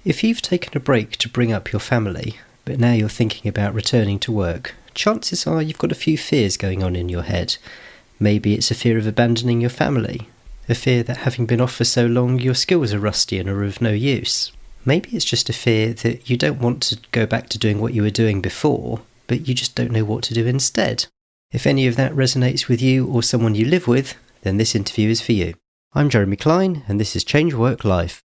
If you've taken a break to bring up your family, but now you're thinking about returning to work, chances are you've got a few fears going on in your head. Maybe it's a fear of abandoning your family, a fear that having been off for so long your skills are rusty and are of no use. Maybe it's just a fear that you don't want to go back to doing what you were doing before, but you just don't know what to do instead. If any of that resonates with you or someone you live with, then this interview is for you. I'm Jeremy Klein, and this is Change Work Life.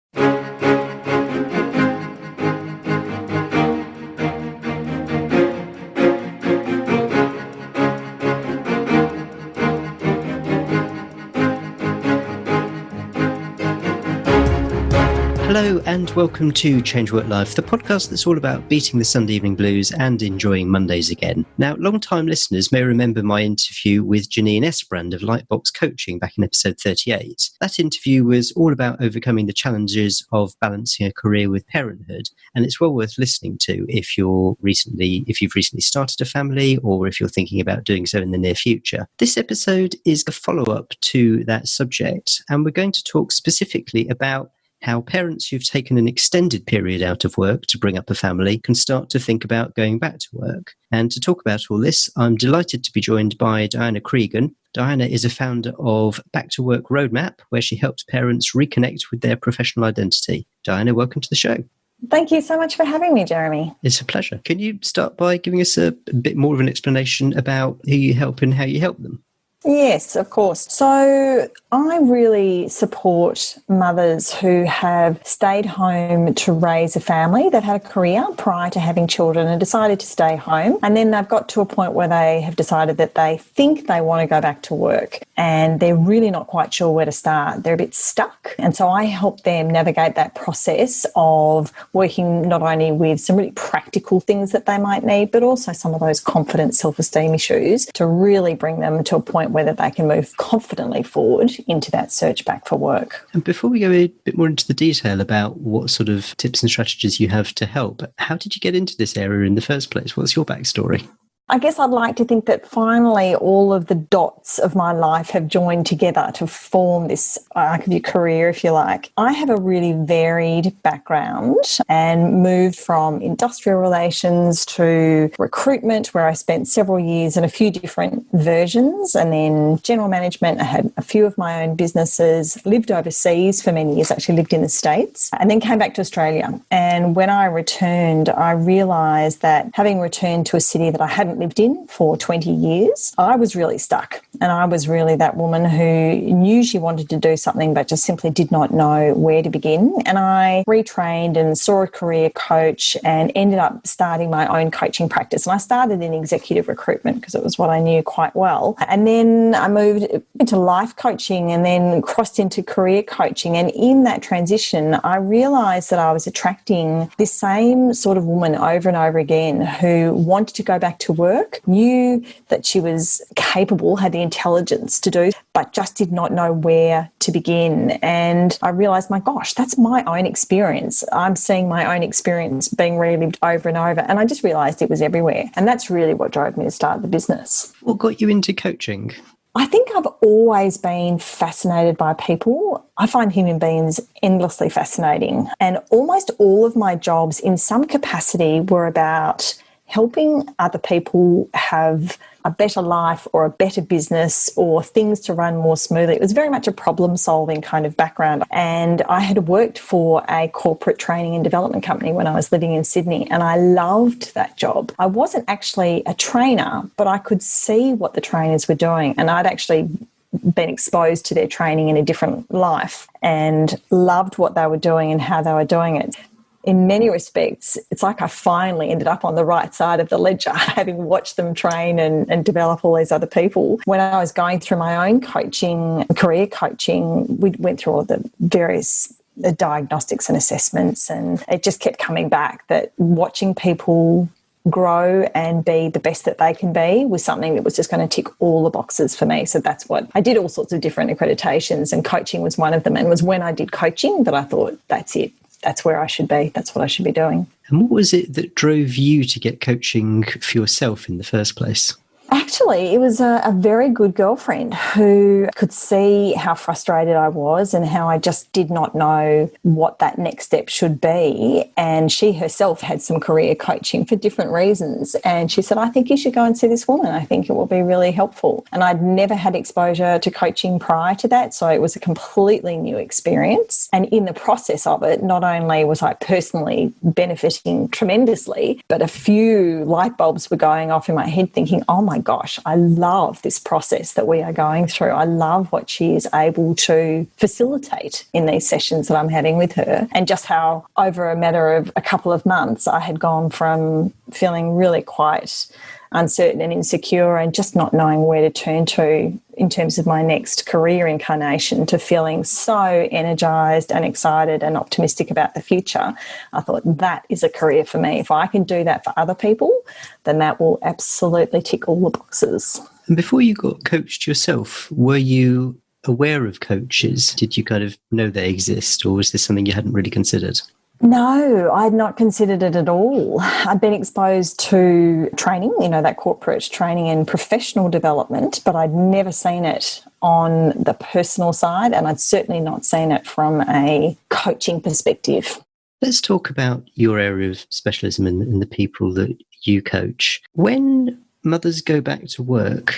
Hello and welcome to Change Work Life, the podcast that's all about beating the Sunday evening blues and enjoying Mondays again. Now, long-time listeners may remember my interview with Janine Esbrand of Lightbox Coaching back in episode 38. That interview was all about overcoming the challenges of balancing a career with parenthood, and it's well worth listening to if you've recently started a family or if you're thinking about doing so in the near future. This episode is a follow-up to that subject, and we're going to talk specifically about how parents who've taken an extended period out of work to bring up a family can start to think about going back to work. And to talk about all this, I'm delighted to be joined by Diana Cregan. Diana is a founder of Back to Work Roadmap, where she helps parents reconnect with their professional identity. Diana, welcome to the show. Thank you so much for having me, Jeremy. It's a pleasure. Can you start by giving us a bit more of an explanation about who you help and how you help them? Yes, of course. So I really support mothers who have stayed home to raise a family. They've had a career prior to having children and decided to stay home. And then they've got to a point where they have decided that they think they want to go back to work and they're really not quite sure where to start. They're a bit stuck. And so I help them navigate that process of working not only with some really practical things that they might need, but also some of those confidence, self-esteem issues to really bring them to a point where they can move confidently forward into that search back for work. And before we go a bit more into the detail about what sort of tips and strategies you have to help, how did you get into this area in the first place? What's your backstory? I guess I'd like to think that finally all of the dots of my life have joined together to form this arc of your career, if you like. I have a really varied background and moved from industrial relations to recruitment, where I spent several years in a few different versions, and then general management. I had a few of my own businesses, lived overseas for many years, actually lived in the States, and then came back to Australia. And when I returned, I realised that having returned to a city that I hadn't lived in for 20 years, I was really stuck. And I was really that woman who knew she wanted to do something but just simply did not know where to begin. And I retrained and saw a career coach and ended up starting my own coaching practice. And I started in executive recruitment because it was what I knew quite well. And then I moved into life coaching and then crossed into career coaching. And in that transition, I realised that I was attracting this same sort of woman over and over again who wanted to go back to work, knew that she was capable, had the intelligence to do, but just did not know where to begin. And I realised, my gosh, that's my own experience. I'm seeing my own experience being relived over and over. And I just realised it was everywhere. And that's really what drove me to start the business. What got you into coaching? I think I've always been fascinated by people. I find human beings endlessly fascinating. And almost all of my jobs in some capacity were about helping other people have a better life or a better business or things to run more smoothly. It was very much a problem-solving kind of background. And I had worked for a corporate training and development company when I was living in Sydney, and I loved that job. I wasn't actually a trainer, but I could see what the trainers were doing, and I'd actually been exposed to their training in a different life and loved what they were doing and how they were doing it. In many respects, it's like I finally ended up on the right side of the ledger, having watched them train and develop all these other people. When I was going through my own coaching, career coaching, we went through all the various diagnostics and assessments, and it just kept coming back that watching people grow and be the best that they can be was something that was just going to tick all the boxes for me. So that's what I did, all sorts of different accreditations, and coaching was one of them. And it was when I did coaching that I thought, that's it. That's where I should be. That's what I should be doing. And what was it that drove you to get coaching for yourself in the first place? I Actually, it was a very good girlfriend who could see how frustrated I was and how I just did not know what that next step should be. And she herself had some career coaching for different reasons. And she said, I think you should go and see this woman. I think it will be really helpful. And I'd never had exposure to coaching prior to that. So it was a completely new experience. And in the process of it, not only was I personally benefiting tremendously, but a few light bulbs were going off in my head thinking, oh my gosh, I love this process that we are going through. I love what she is able to facilitate in these sessions that I'm having with her, and just how over a matter of a couple of months, I had gone from feeling really quite uncertain and insecure and just not knowing where to turn to in terms of my next career incarnation to feeling so energized and excited and optimistic about the future. I thought that is a career for me. If I can do that for other people, then that will absolutely tick all the boxes. And before you got coached yourself, were you aware of coaches? Did you kind of know they exist, or was this something you hadn't really considered? No, I had not considered it at all. I'd been exposed to training, that corporate training and professional development, but I'd never seen it on the personal side, and I'd certainly not seen it from a coaching perspective. Let's talk about your area of specialism and the people that you coach. When mothers go back to work,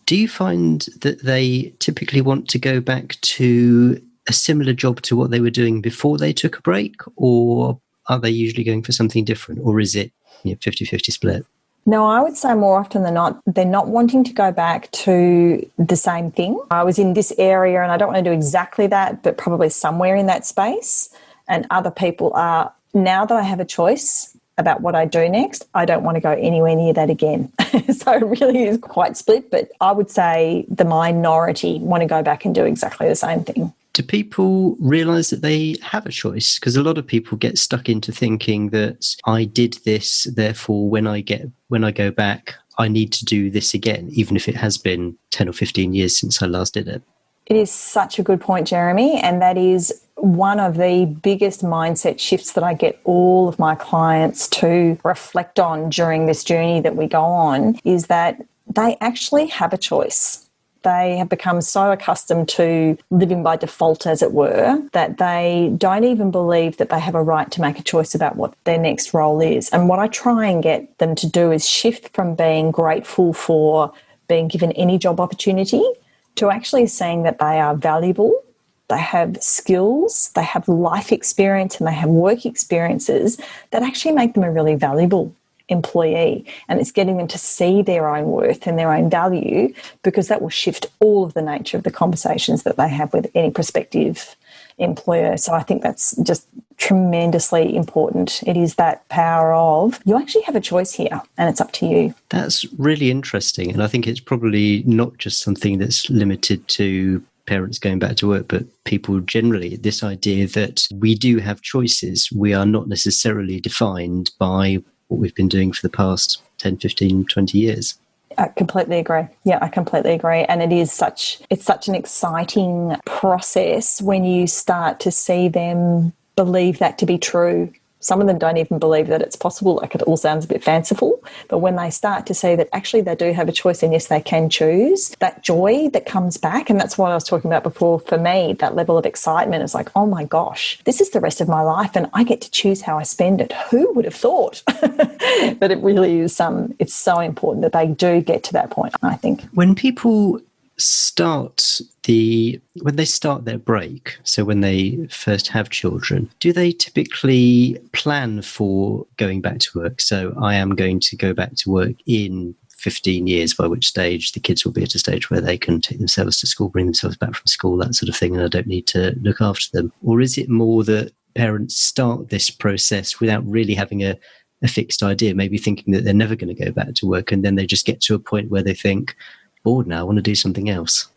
do you find that they typically want to go back to a similar job to what they were doing before they took a break, or are they usually going for something different, or is it 50-50 split? No, I would say more often than not, they're not wanting to go back to the same thing. I was in this area and I don't want to do exactly that, but probably somewhere in that space. And other people are, now that I have a choice about what I do next, I don't want to go anywhere near that again. So it really is quite split, but I would say the minority want to go back and do exactly the same thing. Do people realise that they have a choice? Because a lot of people get stuck into thinking that I did this, therefore when I go back, I need to do this again, even if it has been 10 or 15 years since I last did it. It is such a good point, Jeremy, and that is one of the biggest mindset shifts that I get all of my clients to reflect on during this journey that we go on, is that they actually have a choice. They have become so accustomed to living by default, as it were, that they don't even believe that they have a right to make a choice about what their next role is. And what I try and get them to do is shift from being grateful for being given any job opportunity to actually seeing that they are valuable, they have skills, they have life experience, and they have work experiences that actually make them a really valuable employee. And it's getting them to see their own worth and their own value, because that will shift all of the nature of the conversations that they have with any prospective employer. So I think that's just tremendously important. It is that power of, you actually have a choice here and it's up to you. That's really interesting. And I think it's probably not just something that's limited to parents going back to work, but people generally, this idea that we do have choices. We are not necessarily defined by what we've been doing for the past 10, 15, 20 years. I completely agree. Yeah, I completely agree. And it's such an exciting process when you start to see them believe that to be true. Some of them don't even believe that it's possible. Like, it all sounds a bit fanciful. But when they start to see that actually they do have a choice, and yes, they can choose, that joy that comes back. And that's what I was talking about before. For me, that level of excitement is like, oh my gosh, this is the rest of my life and I get to choose how I spend it. Who would have thought? But it really is, it's so important that they do get to that point, I think. When people when they start their break, so when they first have children, do they typically plan for going back to work? So I am going to go back to work in 15 years, by which stage the kids will be at a stage where they can take themselves to school, bring themselves back from school, that sort of thing, and I don't need to look after them? Or is it more that parents start this process without really having a fixed idea, maybe thinking that they're never going to go back to work, and then they just get to a point where they think, bored now, I want to do something else?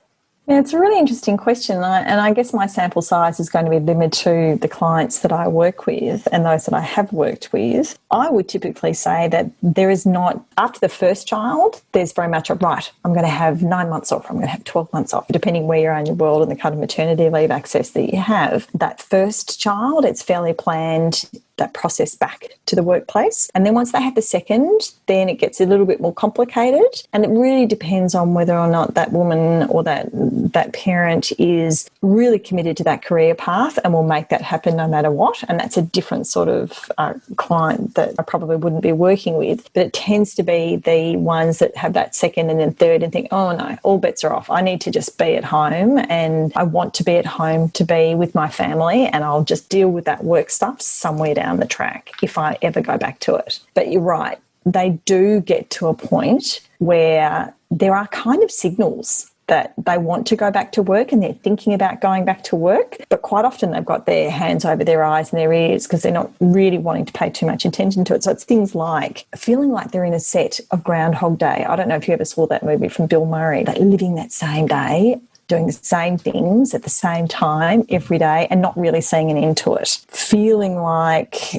Yeah, it's a really interesting question. And I guess my sample size is going to be limited to the clients that I work with and those that I have worked with. I would typically say that there is not, after the first child, there's very much a right, I'm going to have 9 months off, I'm going to have 12 months off, depending where you are in your world and the kind of maternity leave access that you have. That first child, it's fairly planned. that process back to the workplace. And then once they have the second, then it gets a little bit more complicated. And it really depends on whether or not that woman or that parent is really committed to that career path and will make that happen no matter what. And that's a different sort of client that I probably wouldn't be working with. But it tends to be the ones that have that second and then third and think, oh no, all bets are off. I need to just be at home, and I want to be at home to be with my family, and I'll just deal with that work stuff somewhere down the track if I ever go back to it. But you're right, they do get to a point where there are kind of signals that they want to go back to work and they're thinking about going back to work, but quite often they've got their hands over their eyes and their ears because they're not really wanting to pay too much attention to it. So it's things like feeling like they're in a set of Groundhog Day. I don't know if you ever saw that movie from Bill Murray, like living that same day, doing the same things at the same time every day and not really seeing an end to it. Feeling like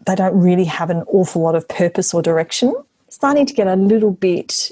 they don't really have an awful lot of purpose or direction. Starting to get a little bit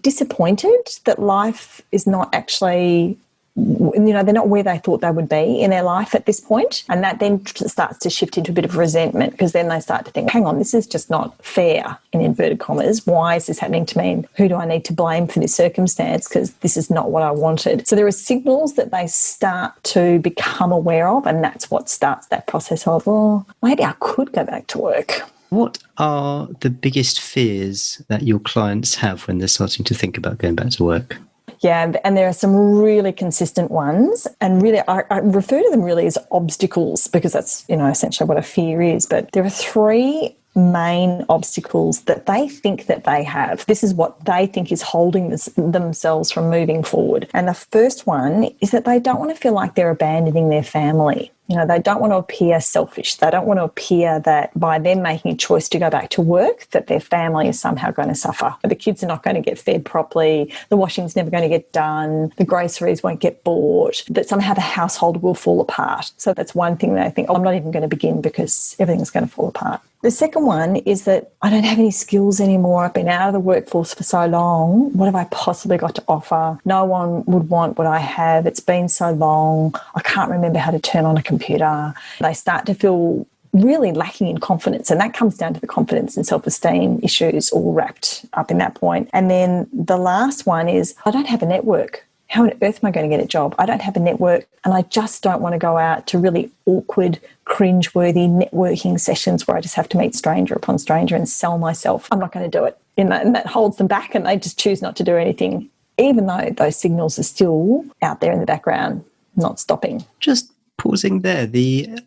disappointed that life is not actually, they're not where they thought they would be in their life at this point. And that then starts to shift into a bit of resentment because then they start to think, hang on, this is just not fair, in inverted commas. Why is this happening to me? And who do I need to blame for this circumstance? Because this is not what I wanted. So there are signals that they start to become aware of, and that's what starts that process of, oh, maybe I could go back to work. What are the biggest fears that your clients have when they're starting to think about going back to work? Yeah, and there are some really consistent ones, and really I refer to them really as obstacles because that's, essentially what a fear is. But there are three main obstacles that they think that they have. This is what they think is holding themselves from moving forward. And the first one is that they don't want to feel like they're abandoning their family. They don't want to appear selfish. They don't want to appear that by them making a choice to go back to work, that their family is somehow going to suffer. The kids are not going to get fed properly. The washing's never going to get done. The groceries won't get bought. That somehow the household will fall apart. So that's one thing that I think, I'm not even going to begin because everything's going to fall apart. The second one is that I don't have any skills anymore. I've been out of the workforce for so long. What have I possibly got to offer? No one would want what I have. It's been so long. I can't remember how to turn on a computer. They start to feel really lacking in confidence, and that comes down to the confidence and self-esteem issues all wrapped up in that point. And then the last one is I don't have a network. How on earth am I going to get a job? I don't have a network, and I just don't want to go out to really awkward, cringeworthy networking sessions where I just have to meet stranger upon stranger and sell myself. I'm not going to do it. And that holds them back, and they just choose not to do anything, even though those signals are still out there in the background, not stopping. Just pausing there, the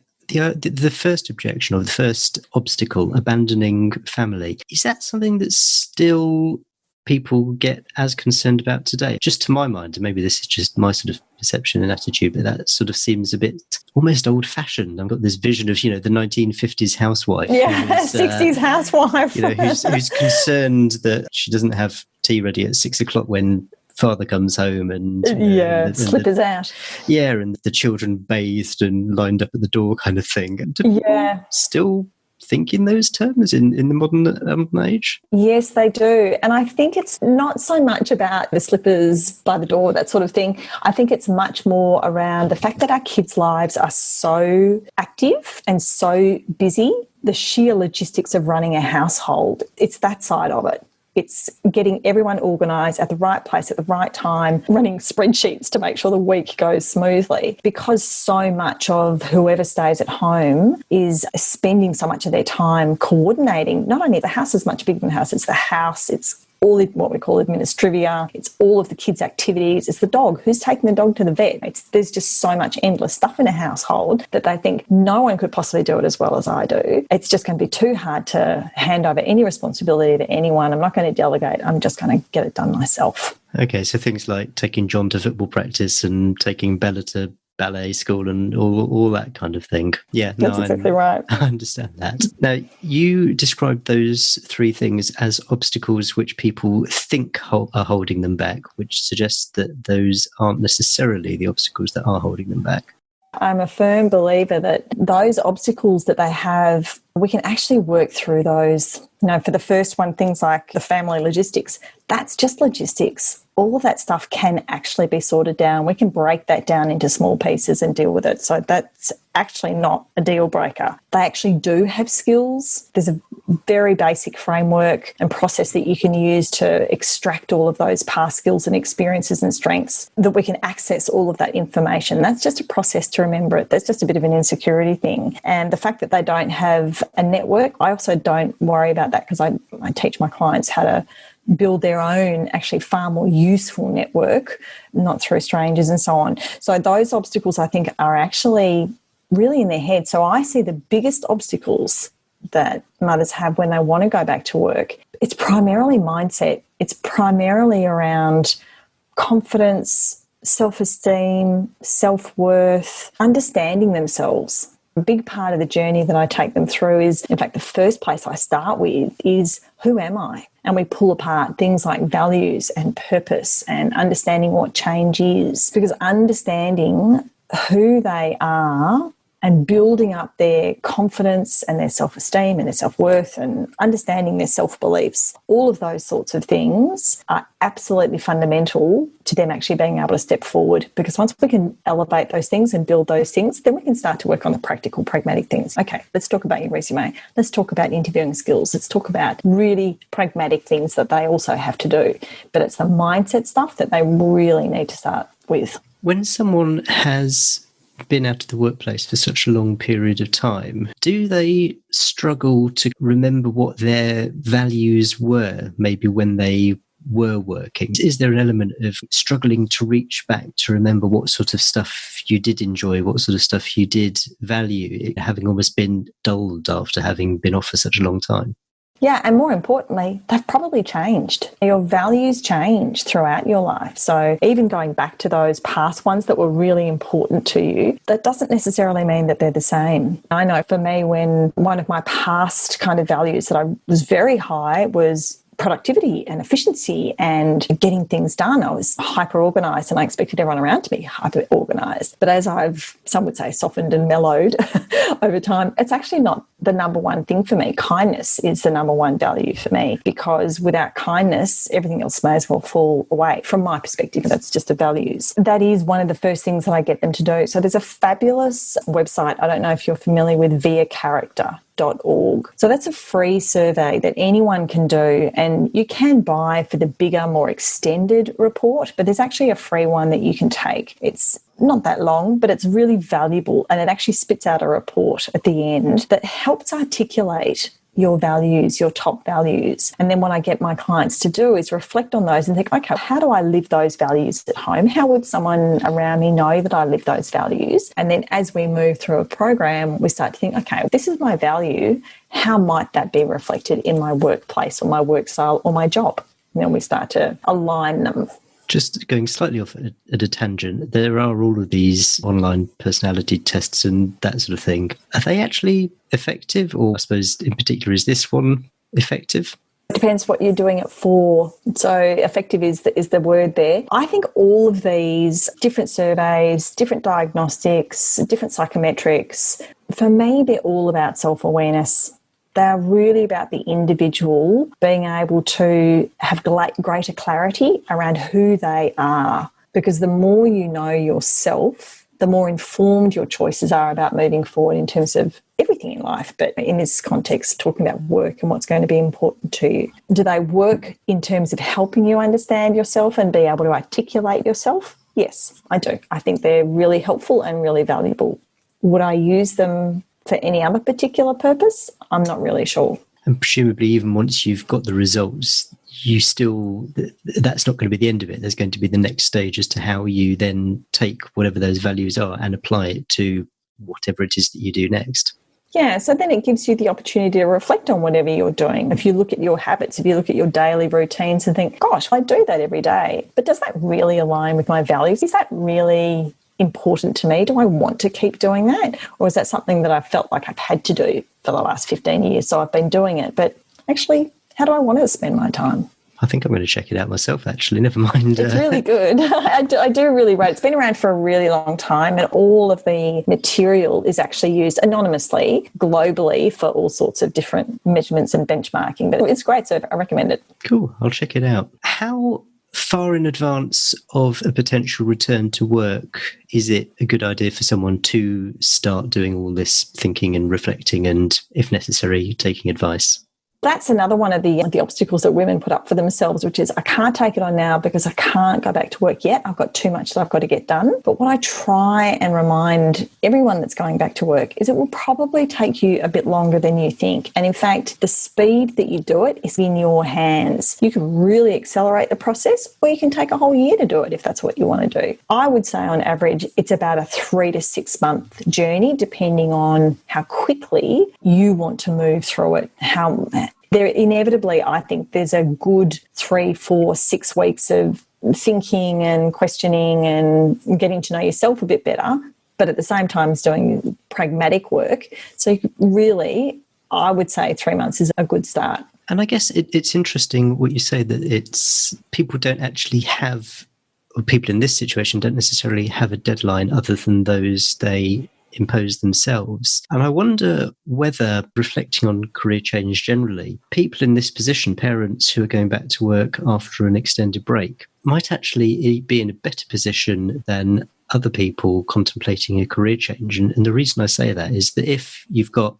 first objection or the first obstacle, abandoning family, is that something that's still people get as concerned about today? Just to my mind, and maybe this is just my sort of perception and attitude, but that sort of seems a bit almost old-fashioned. I've got this vision of, the 1950s housewife. Yeah, 60s housewife. who's concerned that she doesn't have tea ready at 6 o'clock when father comes home and slippers out. Yeah, and the children bathed and lined up at the door kind of thing. And do people still think in those terms in the modern age? Yes, they do. And I think it's not so much about the slippers by the door, that sort of thing. I think it's much more around the fact that our kids' lives are so active and so busy. The sheer logistics of running a household, it's that side of it. It's getting everyone organised at the right place at the right time, running spreadsheets to make sure the week goes smoothly. Because so much of whoever stays at home is spending so much of their time coordinating. Not only the house is much bigger than the house, it's the house, it's all what we call administrivia, it's all of the kids' activities, it's the dog. Who's taking the dog to the vet? There's just so much endless stuff in a household that they think no one could possibly do it as well as I do. It's just going to be too hard to hand over any responsibility to anyone. I'm not going to delegate. I'm just going to get it done myself. Okay, so things like taking John to football practice and taking Bella to ballet school and all that kind of thing. Yeah, that's exactly right. I understand that. Now, you described those three things as obstacles which people think are holding them back, which suggests that those aren't necessarily the obstacles that are holding them back. I'm a firm believer that those obstacles that they have, we can actually work through those. For the first one, things like the family logistics, that's just logistics. All of that stuff can actually be sorted down. We can break that down into small pieces and deal with it. So that's actually not a deal breaker. They actually do have skills. There's a very basic framework and process that you can use to extract all of those past skills and experiences and strengths, that we can access all of that information. That's just a process to remember it. That's just a bit of an insecurity thing. And the fact that they don't have a network, I also don't worry about that, because I teach my clients how to build their own actually far more useful network, not through strangers and so on. So those obstacles, I think, are actually really in their head. So I see the biggest obstacles that mothers have when they want to go back to work, it's primarily mindset. It's primarily around confidence, self-esteem, self-worth, understanding themselves. A big part of the journey that I take them through is, in fact, the first place I start with is, who am I? And we pull apart things like values and purpose and understanding what change is. Because understanding who they are and building up their confidence and their self-esteem and their self-worth and understanding their self-beliefs, all of those sorts of things are absolutely fundamental to them actually being able to step forward. Because once we can elevate those things and build those things, then we can start to work on the practical, pragmatic things. Okay, let's talk about your resume. Let's talk about interviewing skills. Let's talk about really pragmatic things that they also have to do. But it's the mindset stuff that they really need to start with. When someone has been out of the workplace for such a long period of time, do they struggle to remember what their values were, maybe when they were working? Is there an element of struggling to reach back to remember what sort of stuff you did enjoy, what sort of stuff you did value, having almost been dulled after having been off for such a long time? Yeah, and more importantly, they've probably changed. Your values change throughout your life. So even going back to those past ones that were really important to you, that doesn't necessarily mean that they're the same. I know for me, when one of my past kind of values that I was very high was productivity and efficiency and getting things done. I was hyper-organised and I expected everyone around to be hyper-organised. But as I've, some would say, softened and mellowed over time, it's actually not the number one thing for me. Kindness is the number one value for me, because without kindness, everything else may as well fall away. From my perspective, that's just the values. That is one of the first things that I get them to do. So there's a fabulous website, I don't know if you're familiar with, viacharacter.org. So that's a free survey that anyone can do, and you can buy for the bigger, more extended report, but there's actually a free one that you can take. It's not that long, but it's really valuable, and it actually spits out a report at the end that helps articulate your values, your top values. And then what I get my clients to do is reflect on those and think, okay, how do I live those values at home? How would someone around me know that I live those values? And then as we move through a program, we start to think, okay, this is my value. How might that be reflected in my workplace or my work style or my job? And then we start to align them. Just going slightly off at a tangent, there are all of these online personality tests and that sort of thing. Are they actually effective? Or I suppose in particular, is this one effective? It depends what you're doing it for. So effective is the word there. I think all of these different surveys, different diagnostics, different psychometrics, for me, they're all about self-awareness. They're really about the individual being able to have greater clarity around who they are. Because the more you know yourself, the more informed your choices are about moving forward in terms of everything in life. But in this context, talking about work and what's going to be important to you. Do they work in terms of helping you understand yourself and be able to articulate yourself? Yes, I do. I think they're really helpful and really valuable. Would I use them for any other particular purpose? I'm not really sure. And presumably even once you've got the results, that's not going to be the end of it. There's going to be the next stage as to how you then take whatever those values are and apply it to whatever it is that you do next. Yeah, so then it gives you the opportunity to reflect on whatever you're doing. If you look at your habits, if you look at your daily routines and think, gosh, I do that every day, but does that really align with my values? Is that really important to me? Do I want to keep doing that? Or is that something that I felt like I've had to do for the last 15 years? So I've been doing it, but actually, how do I want to spend my time? I think I'm going to check it out myself, actually. Never mind. It's really good. I do really rate it. It's been around for a really long time, and all of the material is actually used anonymously globally for all sorts of different measurements and benchmarking. But it's great, so I recommend it. Cool. I'll check it out. How far in advance of a potential return to work is it a good idea for someone to start doing all this thinking and reflecting and, if necessary, taking advice? That's another one of the obstacles that women put up for themselves, which is I can't take it on now because I can't go back to work yet. I've got too much that I've got to get done. But what I try and remind everyone that's going back to work is it will probably take you a bit longer than you think. And in fact, the speed that you do it is in your hands. You can really accelerate the process, or you can take a whole year to do it if that's what you want to do. I would say on average, it's about a 3 to 6 month journey, depending on how quickly you want to move through it, There inevitably, I think there's a good 3, 4, 6 weeks of thinking and questioning and getting to know yourself a bit better, but at the same time it's doing pragmatic work. So really, I would say 3 months is a good start. And I guess it's interesting what you say, that it's people don't actually have, or people in this situation don't necessarily have a deadline other than those they impose themselves. And I wonder whether, reflecting on career change generally, people in this position, parents who are going back to work after an extended break, might actually be in a better position than other people contemplating a career change. And the reason I say that is that if you've got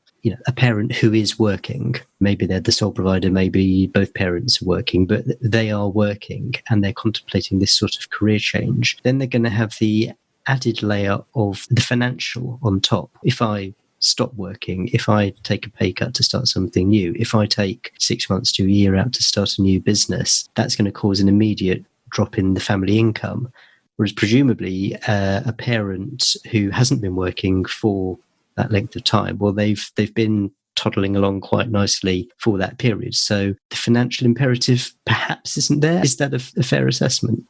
a parent who is working, maybe they're the sole provider, maybe both parents are working, but they are working and they're contemplating this sort of career change, then they're going to have the added layer of the financial on top. If I stop working, if I take a pay cut to start something new, if I take 6 months to a year out to start a new business, that's going to cause an immediate drop in the family income. Whereas presumably a parent who hasn't been working for that length of time, well, they've been toddling along quite nicely for that period. So the financial imperative perhaps isn't there. Is that a fair assessment?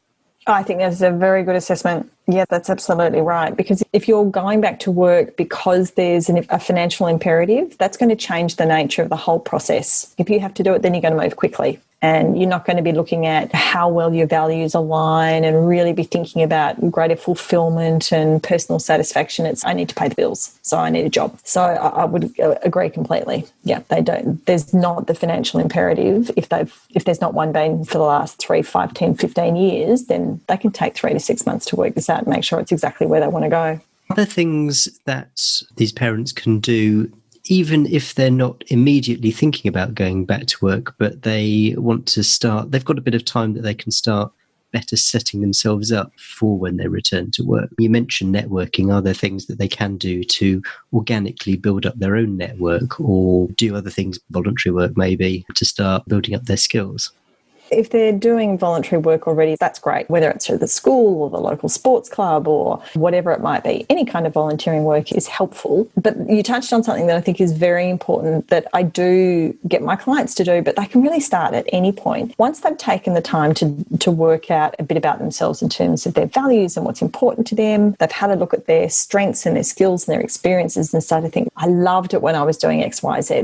I think that's a very good assessment. Yeah, that's absolutely right. Because if you're going back to work because there's a financial imperative, that's going to change the nature of the whole process. If you have to do it, then you're going to move quickly. And you're not going to be looking at how well your values align and really be thinking about greater fulfillment and personal satisfaction. It's, I need to pay the bills, so I need a job. So I would agree completely. Yeah, they don't. There's not the financial imperative. If there's not one been for the last 3, 5, 10, 15 years, then they can take 3 to 6 months to work this out and make sure it's exactly where they want to go. Other things that these parents can do, even if they're not immediately thinking about going back to work, but they want to start, they've got a bit of time that they can start better setting themselves up for when they return to work. You mentioned networking. Are there things that they can do to organically build up their own network, or do other things, voluntary work maybe, to start building up their skills? If they're doing voluntary work already, that's great, whether it's through the school or the local sports club or whatever it might be. Any kind of volunteering work is helpful. But you touched on something that I think is very important that I do get my clients to do, but they can really start at any point. Once they've taken the time to work out a bit about themselves in terms of their values and what's important to them, they've had a look at their strengths and their skills and their experiences and started to think, I loved it when I was doing X, Y, Z.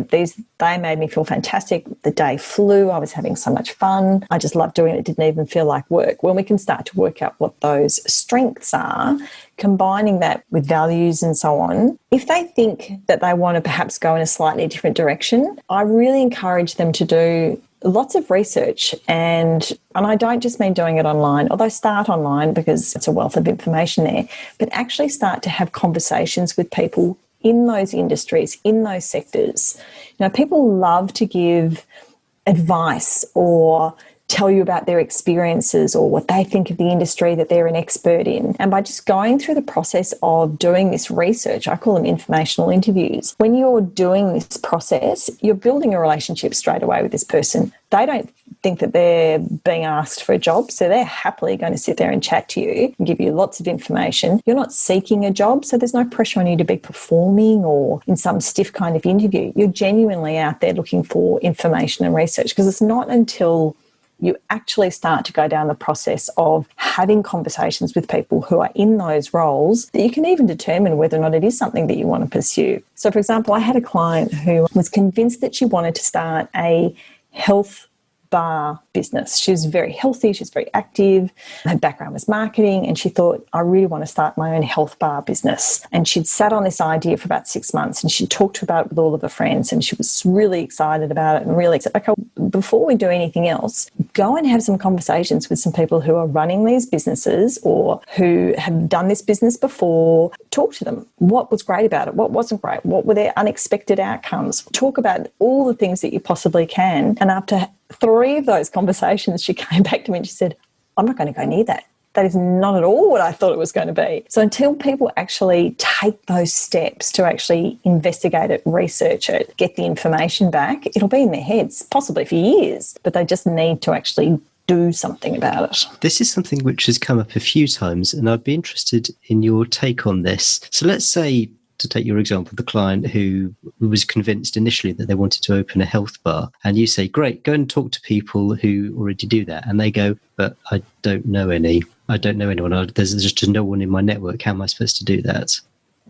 They made me feel fantastic. The day flew. I was having so much fun. I just loved doing it. It didn't even feel like work. When we can start to work out what those strengths are, combining that with values and so on, if they think that they want to perhaps go in a slightly different direction, I really encourage them to do lots of research. And I don't just mean doing it online, although start online because it's a wealth of information there, but actually start to have conversations with people in those industries, in those sectors. People love to give advice or tell you about their experiences or what they think of the industry that they're an expert in. And by just going through the process of doing this research, I call them informational interviews. When you're doing this process, you're building a relationship straight away with this person. They don't think that they're being asked for a job, so they're happily going to sit there and chat to you and give you lots of information. You're not seeking a job, so there's no pressure on you to be performing or in some stiff kind of interview. You're genuinely out there looking for information and research, because it's not until you actually start to go down the process of having conversations with people who are in those roles that you can even determine whether or not it is something that you want to pursue. So, for example, I had a client who was convinced that she wanted to start a health bar business. She was very healthy, she was very active. Her background was marketing, and she thought, I really want to start my own health bar business. And she'd sat on this idea for about 6 months, and she talked about it with all of her friends, and she was really excited about it and really said, okay, before we do anything else, go and have some conversations with some people who are running these businesses or who have done this business before. Talk to them. What was great about it? What wasn't great? What were their unexpected outcomes? Talk about all the things that you possibly can. And after 3 of those conversations, she came back to me and she said, I'm not going to go near that. That is not at all what I thought it was going to be. So until people actually take those steps to actually investigate it, research it, get the information back, it'll be in their heads, possibly for years, but they just need to actually do something about it. This is something which has come up a few times, and I'd be interested in your take on this. So let's say, to take your example, the client who was convinced initially that they wanted to open a health bar, and you say, great, go and talk to people who already do that. And they go, but I don't know any. I don't know anyone. There's just no one in my network. How am I supposed to do that?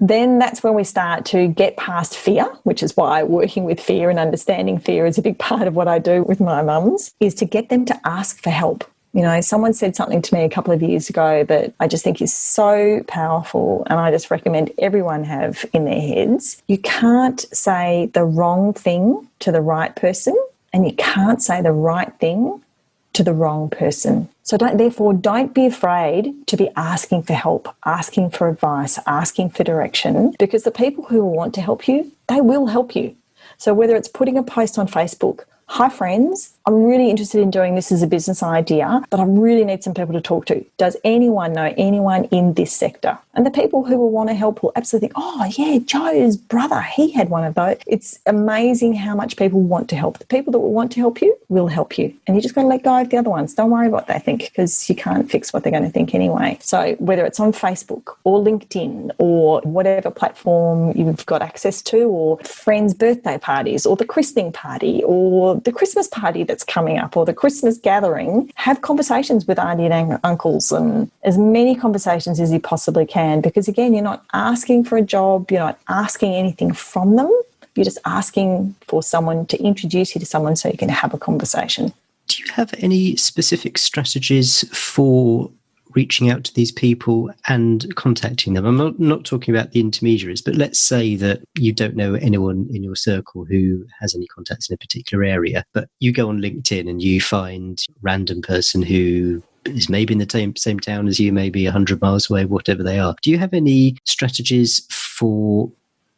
Then that's when we start to get past fear, which is why working with fear and understanding fear is a big part of what I do with my mums, is to get them to ask for help. You know, someone said something to me a couple of years ago that I just think is so powerful, and I just recommend everyone have in their heads. You can't say the wrong thing to the right person, and you can't say the right thing to the wrong person. So therefore, don't be afraid to be asking for help, asking for advice, asking for direction, because the people who want to help you, they will help you. So whether it's putting a post on Facebook, hi friends, I'm really interested in doing this as a business idea, but I really need some people to talk to. Does anyone know anyone in this sector? And the people who will want to help will absolutely think, oh yeah, Joe's brother, he had one of those. It's amazing how much people want to help. The people that will want to help you will help you. And you just got to let go of the other ones. Don't worry what they think, because you can't fix what they're going to think anyway. So whether it's on Facebook or LinkedIn or whatever platform you've got access to, or friends' birthday parties or the christening party or the Christmas party that's coming up or the Christmas gathering, have conversations with auntie and uncles, and as many conversations as you possibly can, because again, you're not asking for a job, you're not asking anything from them, you're just asking for someone to introduce you to someone so you can have a conversation. Do you have any specific strategies for reaching out to these people and contacting them? I'm not talking about the intermediaries, but let's say that you don't know anyone in your circle who has any contacts in a particular area, but you go on LinkedIn and you find a random person who is maybe in the same town as you, maybe 100 miles away, whatever they are. Do you have any strategies for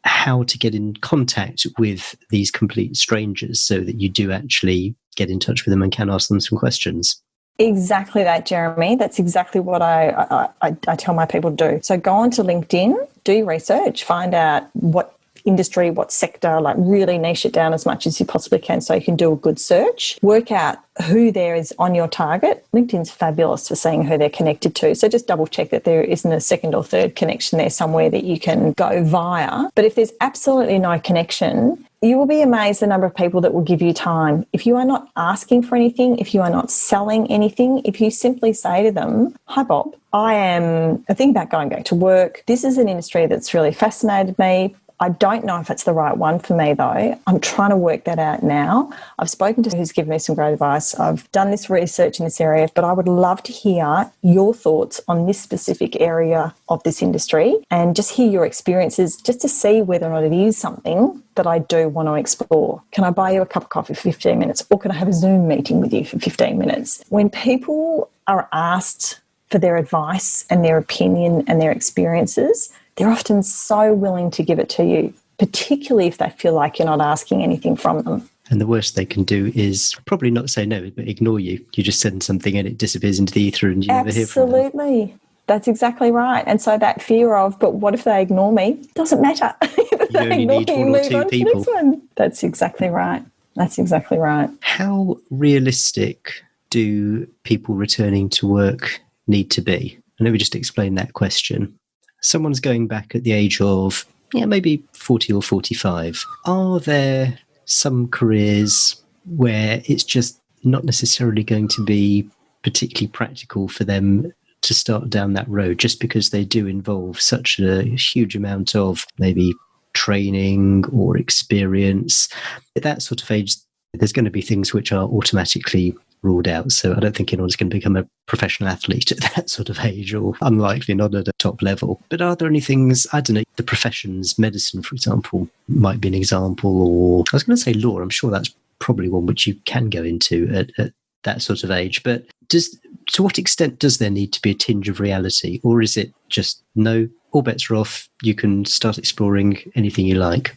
how to get in contact with these complete strangers so that you do actually get in touch with them and can ask them some questions? Exactly that, Jeremy. That's exactly what I tell my people to do. So go onto LinkedIn, do research, find out what industry, what sector, like really niche it down as much as you possibly can so you can do a good search. Work out who there is on your target. LinkedIn's fabulous for seeing who they're connected to. So just double check that there isn't a second or third connection there somewhere that you can go via. But if there's absolutely no connection, you will be amazed the number of people that will give you time. If you are not asking for anything, if you are not selling anything, if you simply say to them, hi Bob, I'm thinking about going back to work. This is an industry that's really fascinated me. I don't know if it's the right one for me though. I'm trying to work that out now. I've spoken to who's given me some great advice. I've done this research in this area, but I would love to hear your thoughts on this specific area of this industry and just hear your experiences just to see whether or not it is something that I do want to explore. Can I buy you a cup of coffee for 15 minutes or can I have a Zoom meeting with you for 15 minutes? When people are asked for their advice and their opinion and their experiences, they're often so willing to give it to you, particularly if they feel like you're not asking anything from them. And the worst they can do is probably not say no, but ignore you. You just send something and it disappears into the ether and you never hear from them. Absolutely. That's exactly right. And so that fear of, but what if they ignore me? Doesn't matter. You only need one or two people. That's exactly right. That's exactly right. How realistic do people returning to work need to be? And let me just explain that question. Someone's going back at the age of, maybe 40 or 45. Are there some careers where it's just not necessarily going to be particularly practical for them to start down that road just because they do involve such a huge amount of maybe training or experience? At that sort of age, There's going to be things which are automatically ruled out. So I don't think anyone's going to become a professional athlete at that sort of age, or unlikely not at a top level. But are there any things, I don't know, the professions, medicine, for example, might be an example, or I was going to say law. I'm sure that's probably one which you can go into at that sort of age. But to what extent does there need to be a tinge of reality, or is it just no, all bets are off, you can start exploring anything you like?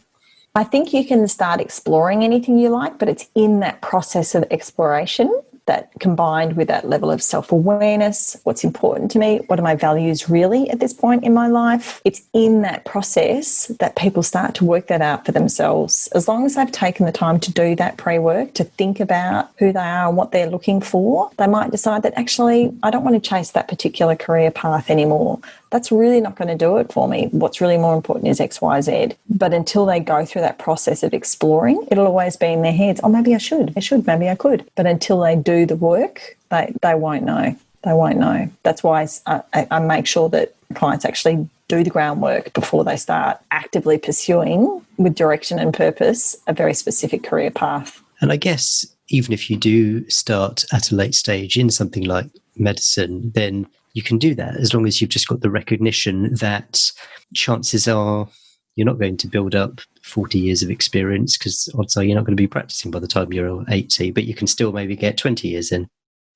I think you can start exploring anything you like, but it's in that process of exploration that, combined with that level of self-awareness, what's important to me, what are my values really at this point in my life, it's in that process that people start to work that out for themselves. As long as they've taken the time to do that pre-work, to think about who they are and what they're looking for, they might decide that actually, I don't want to chase that particular career path anymore. That's really not going to do it for me. What's really more important is X, Y, Z. But until they go through that process of exploring, it'll always be in their heads, oh, maybe I should, maybe I could. But until they do the work, they won't know. They won't know. That's why I make sure that clients actually do the groundwork before they start actively pursuing, with direction and purpose, a very specific career path. And I guess even if you do start at a late stage in something like medicine, then you can do that as long as you've just got the recognition that chances are you're not going to build up 40 years of experience, because odds are you're not going to be practicing by the time you're 80, but you can still maybe get 20 years in.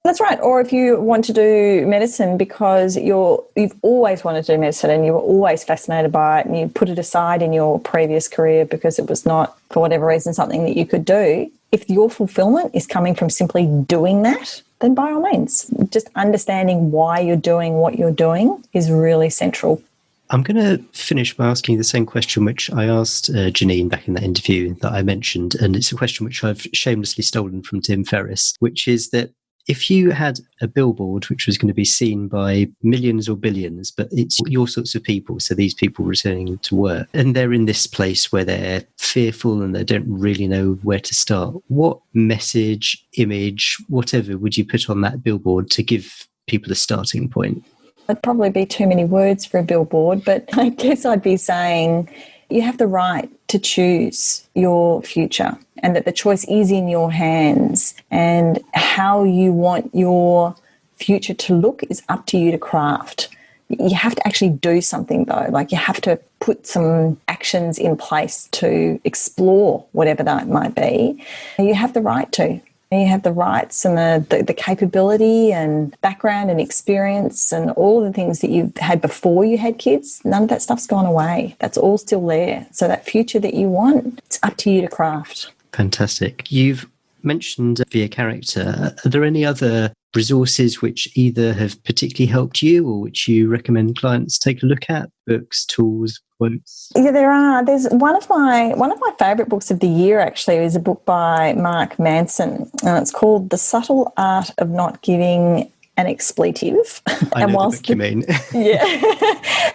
That's right. Or if you want to do medicine because you've always wanted to do medicine and you were always fascinated by it, and you put it aside in your previous career because it was not, for whatever reason, something that you could do, if your fulfillment is coming from simply doing that, then by all means, just understanding why you're doing what you're doing is really central. I'm going to finish by asking the same question which I asked Janine back in that interview that I mentioned, and it's a question which I've shamelessly stolen from Tim Ferriss, which is that if you had a billboard which was going to be seen by millions or billions, but it's your sorts of people, so these people returning to work, and they're in this place where they're fearful and they don't really know where to start, what message, image, whatever would you put on that billboard to give people a starting point? It'd probably be too many words for a billboard, but I guess I'd be saying you have the right to choose your future, and that the choice is in your hands, and how you want your future to look is up to you to craft. You have to actually do something though, like you have to put some actions in place to explore whatever that might be. You have the right to. You have the rights and the capability and background and experience and all the things that you've had before you had kids. None of that stuff's gone away. That's all still there. So that future that you want, it's up to you to craft. Fantastic. You've mentioned via character. Are there any other resources which either have particularly helped you or which you recommend clients take a look at? Books, tools, quotes? Yeah, there are. There's one of my favourite books of the year actually is a book by Mark Manson, and it's called The Subtle Art of Not Giving an Expletive. I know the book you mean. Yeah.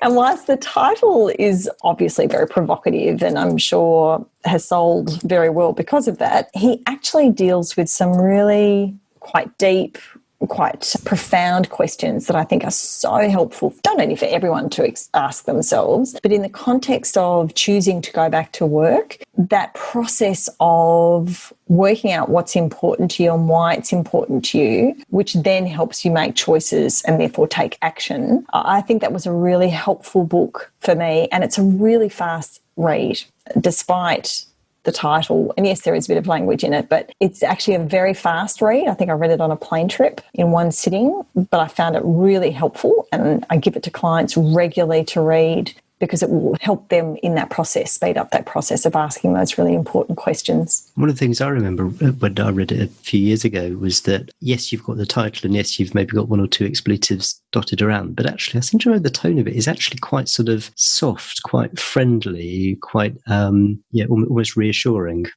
And whilst the title is obviously very provocative and I'm sure has sold very well because of that, he actually deals with some really quite deep, quite profound questions that I think are so helpful, not only for everyone to ask themselves, but in the context of choosing to go back to work, that process of working out what's important to you and why it's important to you, which then helps you make choices and therefore take action. I think that was a really helpful book for me, and it's a really fast read, despite the title. And yes, there is a bit of language in it, but it's actually a very fast read. I think I read it on a plane trip in one sitting, but I found it really helpful, and I give it to clients regularly to read because it will help them in that process, speed up that process of asking those really important questions. One of the things I remember when I read it a few years ago was that, yes, you've got the title and yes, you've maybe got one or two expletives dotted around, but actually I seem to know the tone of it is actually quite sort of soft, quite friendly, quite, almost reassuring.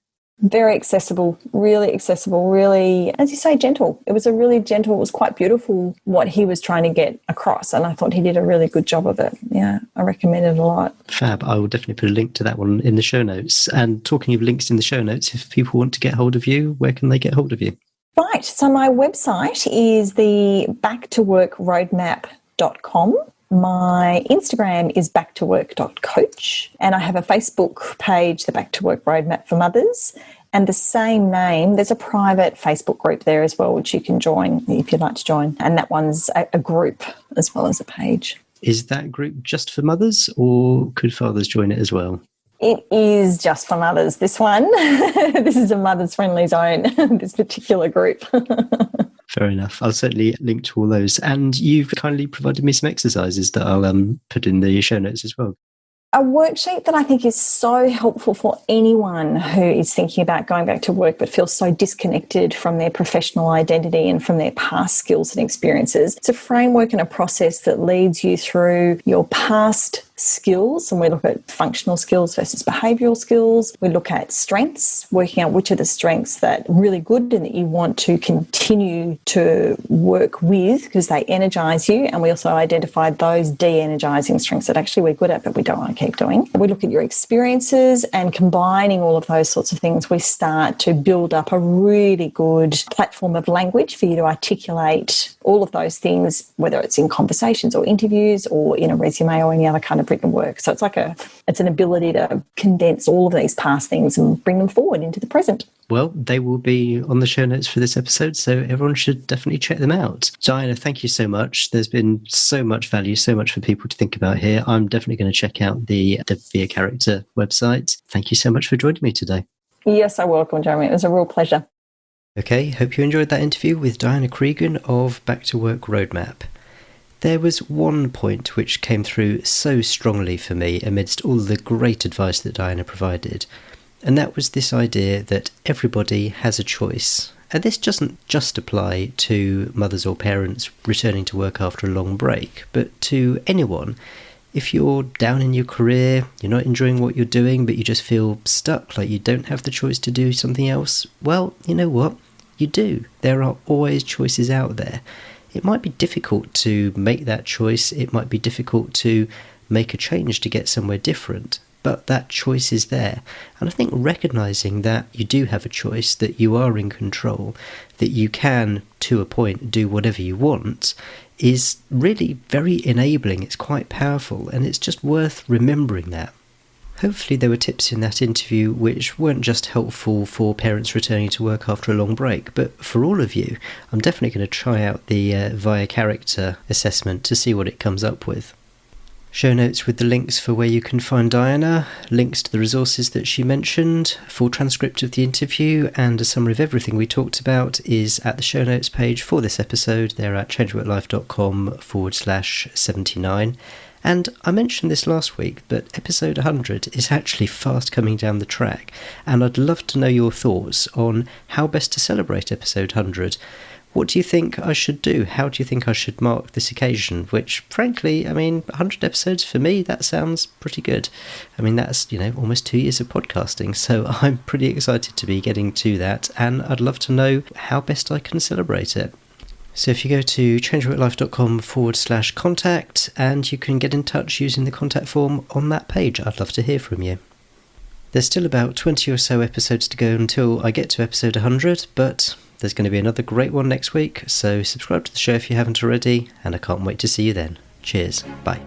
Very accessible, really, as you say, gentle. It was a really gentle, it was quite beautiful what he was trying to get across, and I thought he did a really good job of it. Yeah, I recommend it a lot. Fab. I will definitely put a link to that one in the show notes. And talking of links in the show notes, if people want to get hold of you, where can they get hold of you? Right, so my website is the backtoworkroadmap.com. My Instagram is backtowork.coach, and I have a Facebook page, the Back to Work Roadmap for Mothers, And the same name, there's a private Facebook group there as well, which you can join if you'd like to join. And that one's a group as well as a page. Is that group just for mothers, or could fathers join it as well? It is just for mothers, this one. This is a mother's friendly zone, this particular group. Fair enough. I'll certainly link to all those. And you've kindly provided me some exercises that I'll put in the show notes as well. A worksheet that I think is so helpful for anyone who is thinking about going back to work but feels so disconnected from their professional identity and from their past skills and experiences. It's a framework and a process that leads you through your past skills, and we look at functional skills versus behavioural skills. We look at strengths, working out which are the strengths that are really good and that you want to continue to work with because they energise you. And we also identify those de-energising strengths that actually we're good at but we don't want to keep doing. We look at your experiences, and combining all of those sorts of things, we start to build up a really good platform of language for you to articulate all of those things, whether it's in conversations or interviews or in a resume or any other kind of written work. So it's an ability to condense all of these past things and bring them forward into the present. Well, they will be on the show notes for this episode, so everyone should definitely check them out. Diana, thank you so much. There's been so much value, so much for people to think about here. I'm definitely going to check out the Via Character website. Thank you so much for joining me today. Yes, you're welcome, Jeremy. It was a real pleasure. Okay, hope you enjoyed that interview with Diana Cregan of Back to Work Roadmap. There was one point which came through so strongly for me amidst all the great advice that Diana provided, and that was this idea that everybody has a choice. And this doesn't just apply to mothers or parents returning to work after a long break, but to anyone. If you're down in your career, you're not enjoying what you're doing, but you just feel stuck, like you don't have the choice to do something else, well, you know what? You do. There are always choices out there. It might be difficult to make that choice. It might be difficult to make a change to get somewhere different, but that choice is there. And I think recognising that you do have a choice, that you are in control, that you can, to a point, do whatever you want, is really very enabling. It's quite powerful, and it's just worth remembering that. Hopefully there were tips in that interview which weren't just helpful for parents returning to work after a long break, but for all of you. I'm definitely going to try out the Via Character assessment to see what it comes up with. Show notes with the links for where you can find Diana, links to the resources that she mentioned, full transcript of the interview, and a summary of everything we talked about is at the show notes page for this episode. They're at changeworklife.com/79. And I mentioned this last week, but episode 100 is actually fast coming down the track, and I'd love to know your thoughts on how best to celebrate episode 100. What do you think I should do? How do you think I should mark this occasion? Which, frankly, 100 episodes for me, that sounds pretty good. That's, almost 2 years of podcasting, so I'm pretty excited to be getting to that, and I'd love to know how best I can celebrate it. So if you go to changeworklife.com/contact, and you can get in touch using the contact form on that page. I'd love to hear from you. There's still about 20 or so episodes to go until I get to episode 100, but there's going to be another great one next week, so subscribe to the show if you haven't already, and I can't wait to see you then. Cheers. Bye.